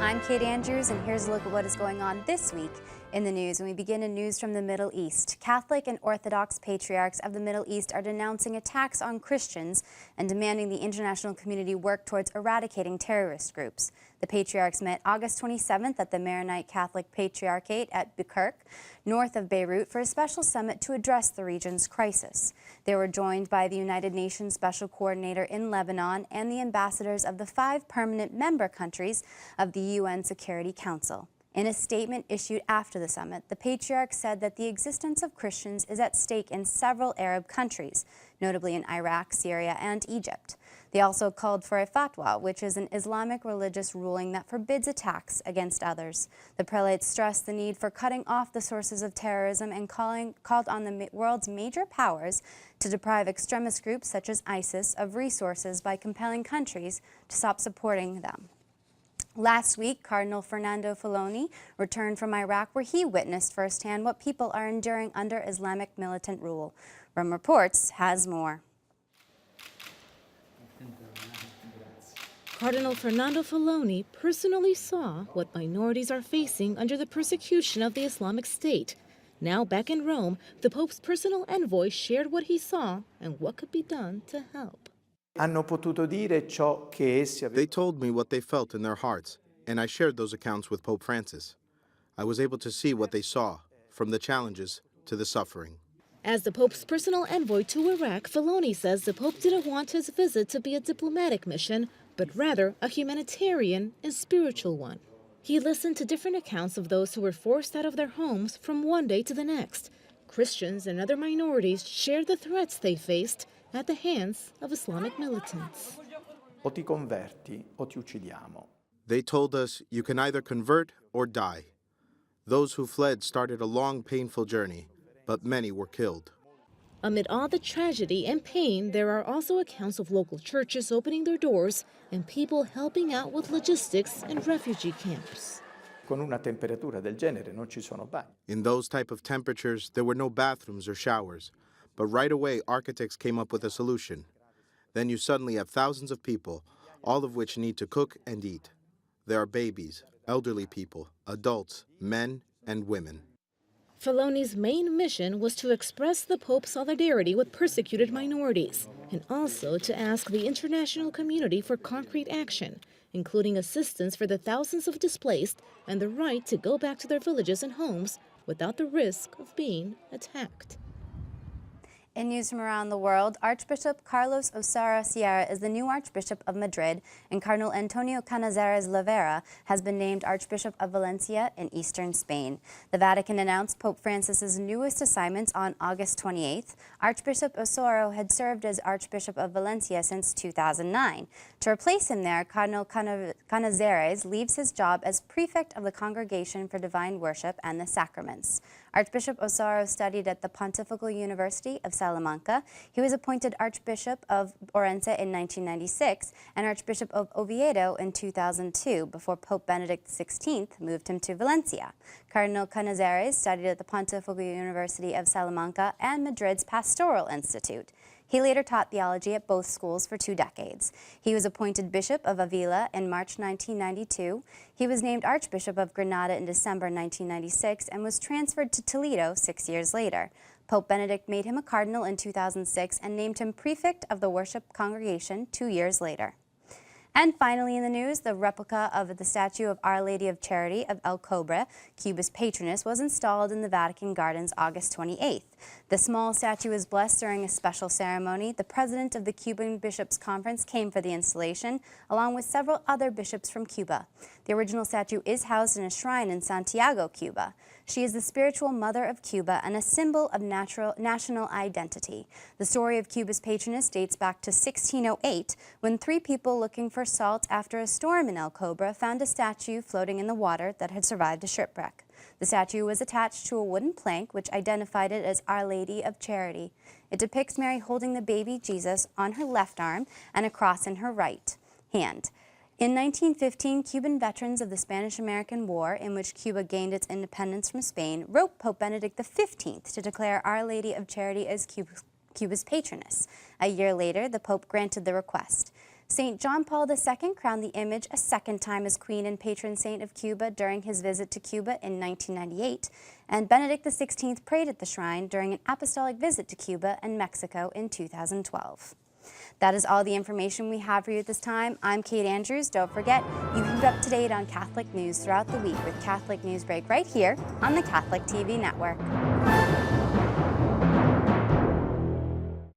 I'm Kate Andrews, and here's a look at what is going on this week in the news. And we begin in news from the Middle East. Catholic and Orthodox patriarchs of the Middle East are denouncing attacks on Christians and demanding the international community work towards eradicating terrorist groups. The patriarchs met August 27th at the Maronite Catholic Patriarchate at Bukirk, north of Beirut, for a special summit to address the region's crisis. They were joined by the United Nations Special Coordinator in Lebanon and the ambassadors of the 5 permanent member countries of the UN Security Council. In a statement issued after the summit, the patriarch said that the existence of Christians is at stake in several Arab countries, notably in Iraq, Syria, and Egypt. They also called for a fatwa, which is an Islamic religious ruling that forbids attacks against others. The prelates stressed the need for cutting off the sources of terrorism and called on the world's major powers to deprive extremist groups such as ISIS of resources by compelling countries to stop supporting them. Last week, Cardinal Fernando Filoni returned from Iraq, where he witnessed firsthand what people are enduring under Islamic militant rule. Rome Reports has more. Cardinal Fernando Filoni personally saw what minorities are facing under the persecution of the Islamic State. Now back in Rome, the Pope's personal envoy shared what he saw and what could be done to help. They told me what they felt in their hearts, and I shared those accounts with Pope Francis. I was able to see what they saw, from the challenges to the suffering. As the Pope's personal envoy to Iraq, Filoni says the Pope didn't want his visit to be a diplomatic mission, but rather a humanitarian and spiritual one. He listened to different accounts of those who were forced out of their homes from one day to the next. Christians and other minorities shared the threats they faced at the hands of Islamic militants. O ti converti o ti uccidiamo. They told us you can either convert or die. Those who fled started a long, painful journey, but many were killed. Amid all the tragedy and pain, there are also accounts of local churches opening their doors and people helping out with logistics in refugee camps. Con una temperatura del genere non ci sono bagni. In those type of temperatures, there were no bathrooms or showers. But right away, architects came up with a solution. Then you suddenly have thousands of people, all of which need to cook and eat. There are babies, elderly people, adults, men, and women. Filoni's main mission was to express the Pope's solidarity with persecuted minorities and also to ask the international community for concrete action, including assistance for the thousands of displaced and the right to go back to their villages and homes without the risk of being attacked. In news from around the world, Archbishop Carlos Osara Sierra is the new Archbishop of Madrid, and Cardinal Antonio Canizares Lavera has been named Archbishop of Valencia in eastern Spain. The Vatican announced Pope Francis's newest assignments on August 28th. Archbishop Osoro had served as Archbishop of Valencia since 2009. To replace him there, Cardinal Canizares leaves his job as Prefect of the Congregation for Divine Worship and the Sacraments. Archbishop Osoro studied at the Pontifical University of Salamanca. He was appointed Archbishop of Orense in 1996 and Archbishop of Oviedo in 2002 before Pope Benedict XVI moved him to Valencia. Cardinal Canizares studied at the Pontifical University of Salamanca and Madrid's Pastoral Institute. He later taught theology at both schools for 2 decades. He was appointed Bishop of Avila in March 1992. He was named Archbishop of Granada in December 1996 and was transferred to Toledo 6 years later. Pope Benedict made him a cardinal in 2006 and named him Prefect of the Worship Congregation 2 years later. And finally in the news, the replica of the statue of Our Lady of Charity of El Cobre, Cuba's patroness, was installed in the Vatican Gardens August 28th. The small statue was blessed during a special ceremony. The president of the Cuban Bishops' Conference came for the installation, along with several other bishops from Cuba. The original statue is housed in a shrine in Santiago, Cuba. She is the spiritual mother of Cuba and a symbol of national identity. The story of Cuba's patroness dates back to 1608, when 3 people looking for salt after a storm in El Cobre found a statue floating in the water that had survived a shipwreck. The statue was attached to a wooden plank which identified it as Our Lady of Charity. It depicts Mary holding the baby Jesus on her left arm and a cross in her right hand. In 1915, Cuban veterans of the Spanish-American War, in which Cuba gained its independence from Spain, wrote Pope Benedict XV to declare Our Lady of Charity as Cuba's patroness. A year later, the Pope granted the request. St. John Paul II crowned the image a second time as Queen and patron saint of Cuba during his visit to Cuba in 1998, and Benedict XVI prayed at the shrine during an apostolic visit to Cuba and Mexico in 2012. That is all the information we have for you at this time. I'm Kate Andrews. Don't forget, you can keep up to date on Catholic news throughout the week with Catholic Newsbreak right here on the Catholic TV Network.